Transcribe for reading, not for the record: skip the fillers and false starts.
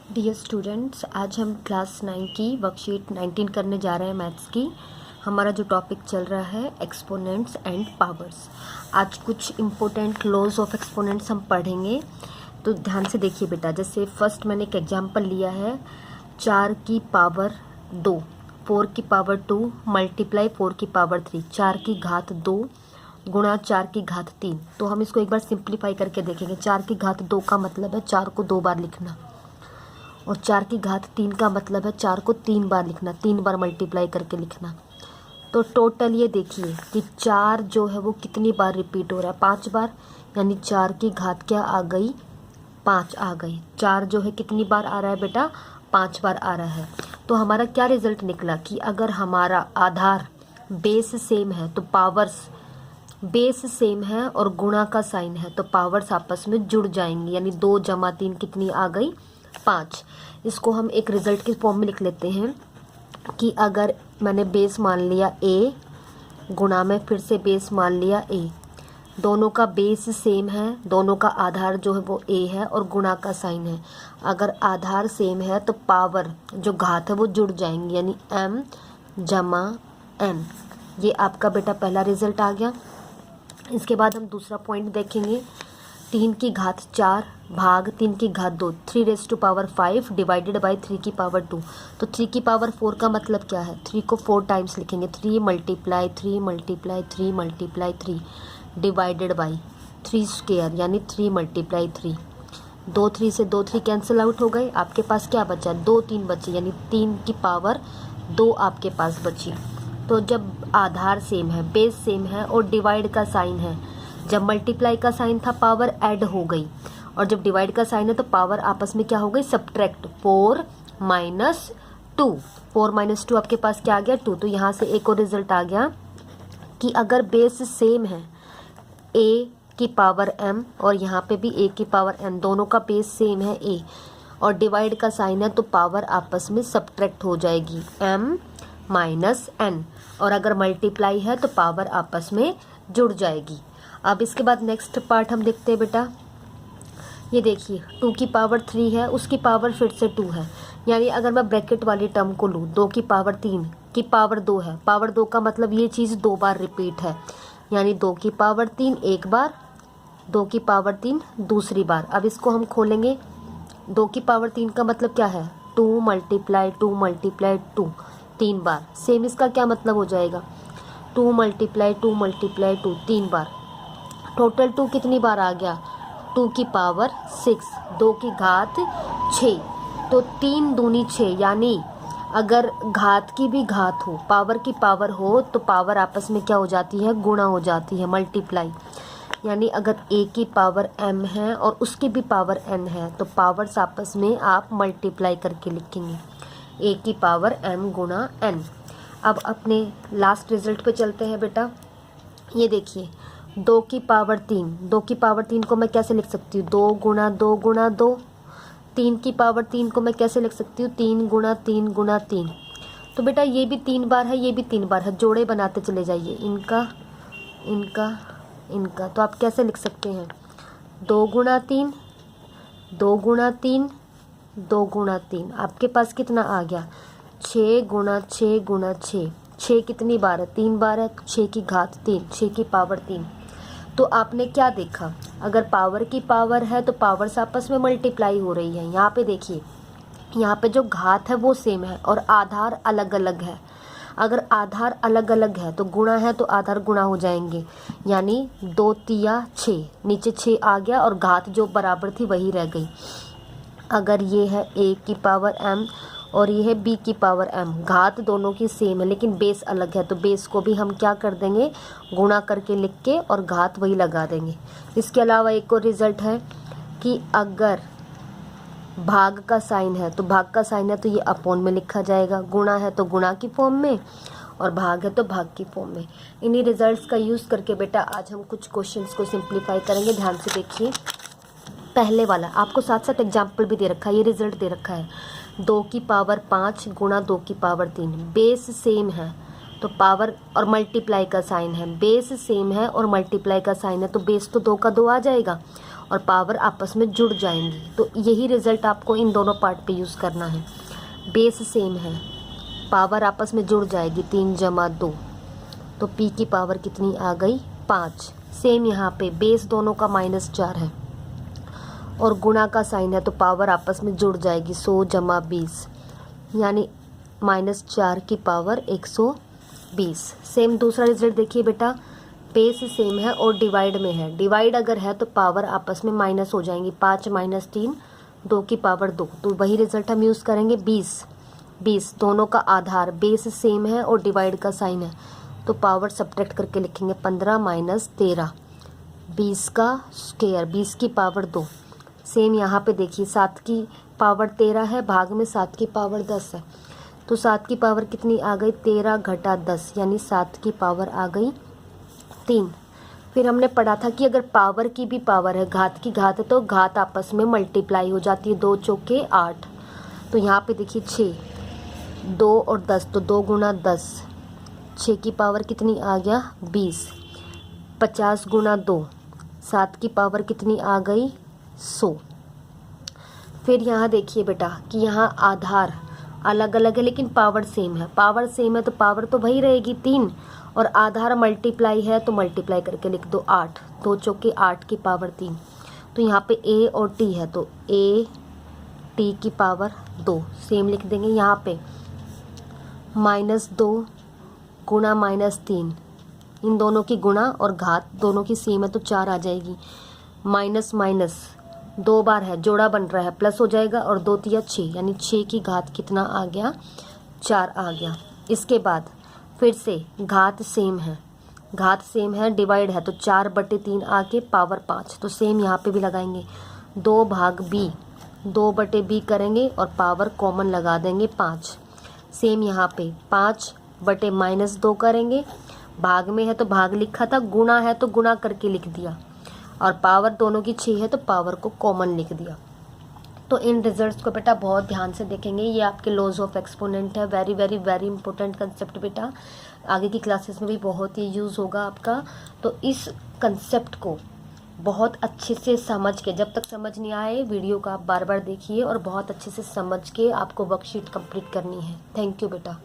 Dear students, आज हम class 9 की वर्कशीट 19 करने जा रहे हैं मैथ्स की। हमारा जो टॉपिक चल रहा है एक्सपोनेंट्स एंड पावर्स। आज कुछ इम्पोर्टेंट लॉज ऑफ एक्सपोनेंट्स हम पढ़ेंगे, तो ध्यान से देखिए बेटा। जैसे फर्स्ट मैंने एक एग्जांपल लिया है 4 की पावर 2, 4 की पावर 2 मल्टीप्लाई 4 की पावर 3, 4 की घात 2 गुणा 4 की घात 3। तो हम इसको एक बार सिंप्लीफाई करके देखेंगे। 4 की घात 2 का मतलब है 4 को 2 बार लिखना, और 4 की घात 3 का मतलब है 4 को 3 बार लिखना, 3 बार मल्टीप्लाई करके लिखना। तो टोटल ये देखिए कि 4 जो है वो कितनी बार रिपीट हो रहा है, 5 बार। यानी 4 की घात क्या आ गई, 5 आ गई। 4 जो है कितनी बार आ रहा है बेटा, 5 बार आ रहा है। तो हमारा क्या रिजल्ट निकला कि अगर हमारा आधार बेस सेम है तो पावर्स बेस सेम है और गुणा का साइन है तो पावर्स आपस में जुड़ जाएंगी। यानी 2 जमा 3 कितनी आ गई, 5। इसको हम एक रिजल्ट के फॉर्म में लिख लेते हैं कि अगर मैंने बेस मान लिया a गुणा में फिर से बेस मान लिया a, दोनों का बेस सेम है, दोनों का आधार जो है वो a है और गुणा का साइन है। अगर आधार सेम है तो पावर जो घात है वो जुड़ जाएंगी, यानी m जमा n। ये आपका बेटा पहला रिजल्ट आ गया। इसके बाद हम दूसरा पॉइंट देखेंगे। 3 की घात 4 भाग 3 की घात 2, 3⁵ डिवाइडेड बाई 3 की पावर 2। तो 3 की पावर 4 का मतलब क्या है, 3 को 4 टाइम्स लिखेंगे, 3 multiply 3 multiply 3 multiply 3 divided by 3 square, यानी 3 मल्टीप्लाई 3। 2 3 से 2 3 कैंसिल आउट हो गए। आपके पास क्या बचा, 2 3 बचे, यानी 3 की पावर 2 आपके पास बची। तो जब आधार सेम है, बेस सेम है और डिवाइड का साइन है, जब मल्टीप्लाई का साइन था पावर ऐड हो गई, और जब डिवाइड का साइन है तो पावर आपस में क्या हो गई, सब्ट्रैक्ट। 4 माइनस 2, 4 माइनस 2 आपके पास क्या आ गया, 2। तो यहाँ से एक और रिजल्ट आ गया कि अगर बेस सेम है a की पावर m और यहाँ पे भी a की पावर n, दोनों का बेस सेम है a और डिवाइड का साइन है तो पावर आपस में सब्ट्रैक्ट हो जाएगी, m माइनस n। और अगर मल्टीप्लाई है तो पावर आपस में जुड़ जाएगी। अब इसके बाद नेक्स्ट पार्ट हम देखते हैं बेटा। ये देखिए 2 की पावर 3 है, उसकी पावर फिर से 2 है। यानी अगर मैं ब्रैकेट वाली टर्म को लूँ, 2 की पावर 3 की पावर 2 है, पावर 2 का मतलब ये चीज़ 2 बार रिपीट है। यानी 2 की पावर 3 एक बार, 2 की पावर 3 दूसरी बार। अब इसको हम खोलेंगे। 2 की पावर 3 का मतलब क्या है, 2 मल्टीप्लाई 2 मल्टीप्लाई 2, 3 बार। सेम इसका क्या मतलब हो जाएगा, 2 मल्टीप्लाई 2 मल्टीप्लाई 2, 3 बार। टोटल 2 कितनी बार आ गया, 2 की पावर 6, 2 की घात 6। तो 3 दूनी 6, यानी अगर घात की भी घात हो, पावर की पावर हो, तो पावर आपस में क्या हो जाती है, गुणा हो जाती है, मल्टीप्लाई। यानी अगर a की पावर m है और उसकी भी पावर n है तो पावर्स आपस में आप मल्टीप्लाई करके लिखेंगे, a की पावर m गुणा n। अब अपने लास्ट रिजल्ट पे चलते हैं बेटा। ये देखिए 2 की पावर 3, 2 की पावर 3 को मैं कैसे लिख सकती हूँ, 2 गुणा 2 गुणा 2। 3 की पावर 3 को मैं कैसे लिख सकती हूँ, 3 गुणा 3 गुणा 3। तो बेटा ये भी 3 बार है, ये भी 3 बार है, जोड़े बनाते चले जाइए, इनका इनका इनका। तो आप कैसे लिख सकते हैं, 2 गुणा 3 2 गुणा 3 2 गुणा 3। आपके पास कितना आ गया, 6 गुणा 6 गुणा 6। 6 कितनी बार है, 3 बार है, 6 की घात 3, 6 की पावर 3। तो आपने क्या देखा, अगर पावर की पावर है तो पावर्स आपस में मल्टीप्लाई हो रही है। यहाँ पे देखिए, यहाँ पे जो घात है वो सेम है और आधार अलग अलग है। अगर आधार अलग अलग है तो गुणा है तो आधार गुणा हो जाएंगे, यानी 2 तिया 6, नीचे 6 आ गया और घात जो बराबर थी वही रह गई। अगर ये है a की पावर m और ये है b की पावर m, घात दोनों की सेम है लेकिन बेस अलग है, तो बेस को भी हम क्या कर देंगे, गुणा करके लिख के और घात वही लगा देंगे। इसके अलावा एक और रिजल्ट है कि अगर भाग का साइन है तो भाग का साइन है तो ये अपॉन में लिखा जाएगा, गुणा है तो गुणा की फॉर्म में और भाग है तो भाग की फॉर्म में। इन्हीं रिजल्ट्स का यूज़ करके बेटा आज हम कुछ क्वेश्चंस को सिंप्लीफाई करेंगे। ध्यान से देखिए, पहले वाला आपको साथ साथ एग्जाम्पल भी दे रखा है, ये रिजल्ट दे रखा है। 2 की पावर 5 गुणा 2 की पावर 3, बेस सेम है तो पावर और मल्टीप्लाई का साइन है, बेस सेम है और मल्टीप्लाई का साइन है तो बेस तो 2 का 2 आ जाएगा और पावर आपस में जुड़ जाएंगी। तो यही रिजल्ट आपको इन दोनों पार्ट पे यूज़ करना है। बेस सेम है, पावर आपस में जुड़ जाएगी 3 जमा 2, तो p की पावर कितनी आ गई 5। सेम यहाँ पे बेस दोनों का -4 है और गुणा का साइन है, तो पावर आपस में जुड़ जाएगी 100 जमा 20, यानी -4 की पावर 120। सेम दूसरा रिजल्ट देखिए बेटा, बेस सेम है और डिवाइड में है। डिवाइड अगर है तो पावर आपस में माइनस हो जाएंगी, 5 - 3 2 की पावर 2, तो वही रिजल्ट हम यूज़ करेंगे। 20 दोनों का आधार, बेस सेम है और डिवाइड का साइन है, तो पावर सब्ट्रैक्ट करके लिखेंगे 15 - 13, 20 का स्क्वायर, 20 की पावर 2। सेम यहाँ पे देखिए 7 की पावर 13 है, भाग में 7 की पावर 10 है, तो 7 की पावर कितनी आ गई 13 घटा 10, यानी 7 की पावर आ गई 3। फिर हमने पढ़ा था कि अगर पावर की भी पावर है, घात की घात है, तो घात आपस में मल्टीप्लाई हो जाती है, 2 चौके 8। तो यहाँ पे देखिए 6, 2 और 10, तो 2 गुणा 10, 6 की पावर कितनी आ गया 20, 50 गुणा 2, 7 की पावर कितनी आ गई 100। फिर यहाँ देखिए बेटा कि यहाँ आधार अलग अलग है लेकिन पावर सेम है। पावर सेम है तो पावर तो वही रहेगी 3, और आधार मल्टीप्लाई है तो मल्टीप्लाई करके लिख दो 8, 2 चौके 8 की पावर 3। तो यहाँ पे a और t है, तो a t की पावर 2 सेम लिख देंगे। यहाँ पे -2 गुणा -3, इन दोनों की गुणा और घात दोनों की सेम है तो 4 आ जाएगी। माइनस माइनस 2 बार है, जोड़ा बन रहा है, प्लस हो जाएगा, और 2 तिया 6, यानी 6 की घात कितना आ गया 4 आ गया। इसके बाद फिर से घात सेम है, डिवाइड है, तो 4/3 आके पावर 5, तो सेम यहाँ पे भी लगाएंगे 2 भाग b, 2/b करेंगे और पावर कॉमन लगा देंगे 5। सेम यहाँ पे 5/-2 करेंगे, भाग में है तो भाग लिखा था, गुणा है तो गुणा करके लिख दिया, और पावर दोनों की 6 है तो पावर को कॉमन लिख दिया। तो इन रिजल्ट्स को बेटा बहुत ध्यान से देखेंगे, ये आपके लॉज ऑफ एक्सपोनेंट है, very very very important concept बेटा, आगे की क्लासेस में भी बहुत ही यूज़ होगा आपका। तो इस कंसेप्ट को बहुत अच्छे से समझ के, जब तक समझ नहीं आए वीडियो का आप बार बार देखिए और बहुत अच्छे से समझ के आपको वर्कशीट कंप्लीट करनी है। थैंक यू बेटा।